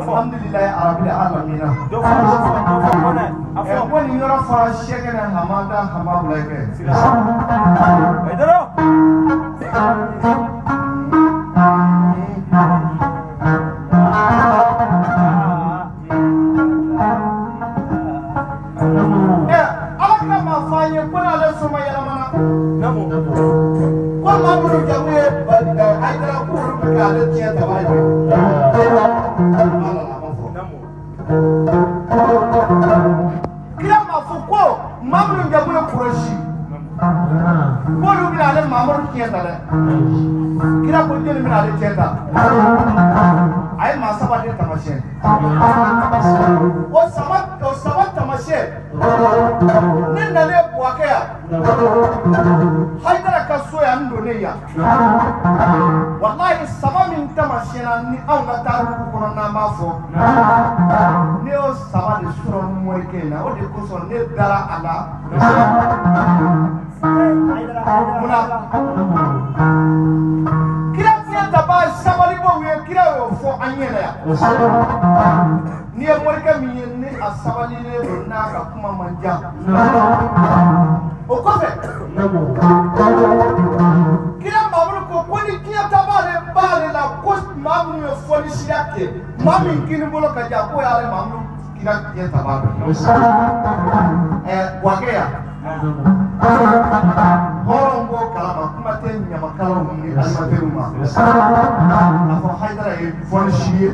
alhamdulillah rabbil alamin wani yɔrɔ fara sɛgɛnɛ hamada hamabulake ala ma fa ye ko ale soma yɛlɛmana ko mamuru jamu ye aydara ko olu bɛ ale tiɲɛ taba ye kira ma fɔ ko mamuru jamu ye Kurɛshi ko olu bɛ ale mamuru tiɲɛ ta dɛ kira ko jeli bɛ ale tiɲɛ ta a ye maa saba de tamasiyɛn o saba tamasiyɛn ne nalen Buwakɛ yan Haidara ka so yan n donnen yan wallahi saba min tamasiyɛnna ni anw ka taariku kɔnɔ n'an b'a fɔ ne y'o saba de sɔrɔ morikɛ in na o de kosɔn ne dara a la munna kira fiɲɛ taba sabalibaw ye kira y'o fɔ an ɲɛna yan n'i ye morikɛ min ye ni a sabalilen don n'a ka kuma man ca o kɔfɛ kira Mamadu ko ni diɲɛ ta b'ale la ko maa minnu ye fɔli siya kɛ maa min kini bolo ka jan ko y'ale Mamadu kira diɲɛ ta b'a dɔn Buwakɛ yan hɔrɔn b'o kalama kuma tɛ ɲamakalaw ni animateurs ma a fɔ Haidara ye fɔli si ye